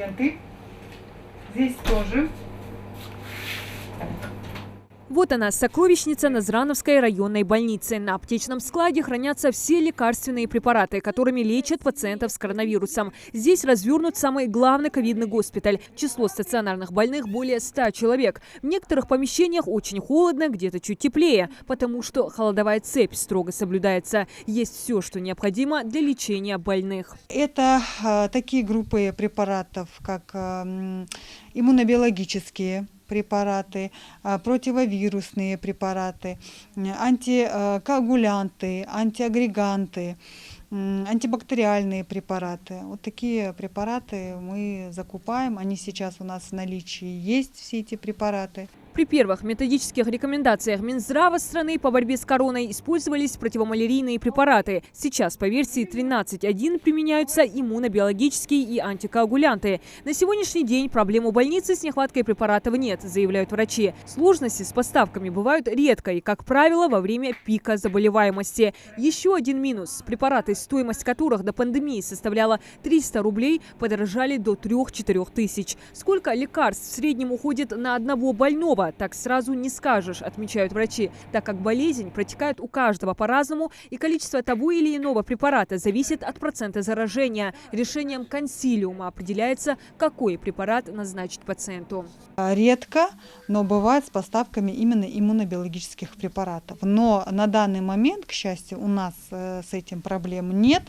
реагенты. Здесь тоже. Вот она, сокровищница Назрановской районной больницы. На аптечном складе хранятся все лекарственные препараты, которыми лечат пациентов с коронавирусом. Здесь развернут самый главный ковидный госпиталь. Число стационарных больных более 100 человек. В некоторых помещениях очень холодно, где-то чуть теплее, потому что холодовая цепь строго соблюдается. Есть все, что необходимо для лечения больных. Это такие группы препаратов, как иммунобиологические препараты, противовирусные препараты, антикоагулянты, антиагреганты, антибактериальные препараты. Вот такие препараты мы закупаем. Они сейчас у нас в наличии есть, все эти препараты. При первых методических рекомендациях Минздрава страны по борьбе с короной использовались противомалярийные препараты. Сейчас по версии 13.1 применяются иммунобиологические и антикоагулянты. На сегодняшний день проблем у больницы с нехваткой препаратов нет, заявляют врачи. Сложности с поставками бывают редко и, как правило, во время пика заболеваемости. Еще один минус. Препараты, стоимость которых до пандемии составляла 300 рублей, подорожали до 3-4 тысяч. Сколько лекарств в среднем уходит на одного больного? Так сразу не скажешь, отмечают врачи, так как болезнь протекает у каждого по-разному, и количество того или иного препарата зависит от процента заражения. Решением консилиума определяется, какой препарат назначить пациенту. Редко, но бывает с поставками именно иммунобиологических препаратов. Но на данный момент, к счастью, у нас с этим проблем нет.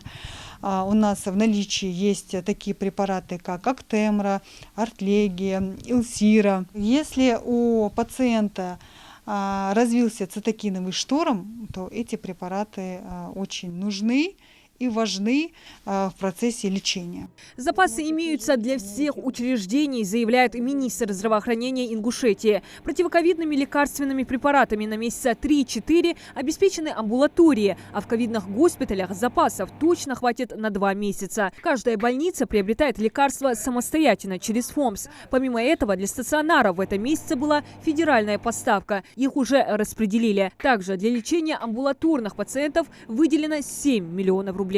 У нас в наличии есть такие препараты, как Актемра, Артлегия, Илсира. Если у пациента развился цитокиновый шторм, то эти препараты очень нужны и важны в процессе лечения. Запасы имеются для всех учреждений, заявляет министр здравоохранения Ингушетии. Противоковидными лекарственными препаратами на месяца 3-4 обеспечены амбулатории, а в ковидных госпиталях запасов точно хватит на 2 месяца. Каждая больница приобретает лекарства самостоятельно через ФОМС. Помимо этого, для стационаров в этом месяце была федеральная поставка. Их уже распределили. Также для лечения амбулаторных пациентов выделено 7 миллионов рублей.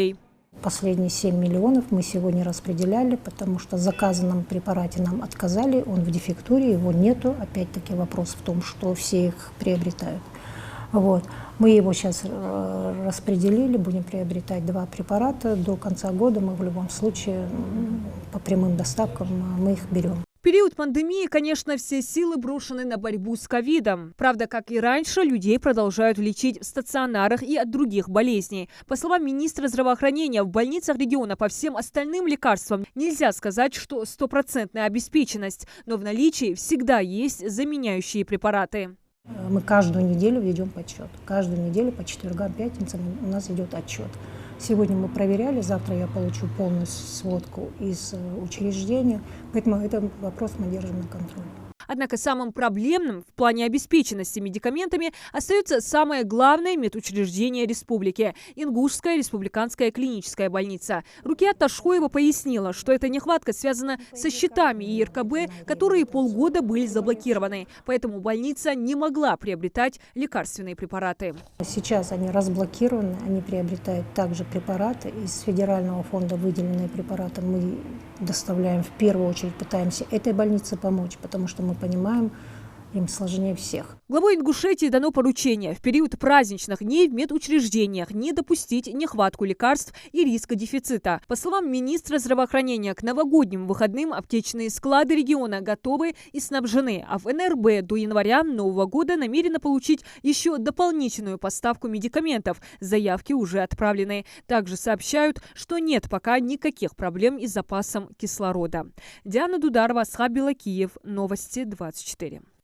Последние 7 миллионов мы сегодня распределяли, потому что в заказанном препарате нам отказали, он в дефектуре, его нету. Опять-таки вопрос в том, что все их приобретают. Вот. Мы его сейчас распределили, будем приобретать 2 препарата. До конца года мы в любом случае по прямым доставкам мы их берем. В период пандемии, конечно, все силы брошены на борьбу с ковидом. Правда, как и раньше, людей продолжают лечить в стационарах и от других болезней. По словам министра здравоохранения, в больницах региона по всем остальным лекарствам нельзя сказать, что стопроцентная обеспеченность, но в наличии всегда есть заменяющие препараты. Мы каждую неделю ведем подсчет. Каждую неделю по четвергам, пятницам у нас идет отчет. Сегодня мы проверяли, завтра я получу полную сводку из учреждения, поэтому этот вопрос мы держим на контроле. Однако самым проблемным в плане обеспеченности медикаментами остается самое главное медучреждение республики – Ингушская республиканская клиническая больница. Рукият Ташхоева пояснила, что эта нехватка связана со счетами ИРКБ, которые полгода были заблокированы. Поэтому больница не могла приобретать лекарственные препараты. Сейчас они разблокированы, они приобретают также препараты. Из федерального фонда выделенные препараты мы доставляем в первую очередь, пытаемся этой больнице помочь, потому что мы понимаем, им сложнее всех. Главой Ингушетии дано поручение в период праздничных дней в медучреждениях не допустить нехватку лекарств и риска дефицита. По словам министра здравоохранения, к новогодним выходным аптечные склады региона готовы и снабжены, а в НРБ до января нового года намерены получить еще дополнительную поставку медикаментов. Заявки уже отправлены. Также сообщают, что нет пока никаких проблем и с запасом кислорода. Диана Дударова, Асхаб Белакиев, Новости 24.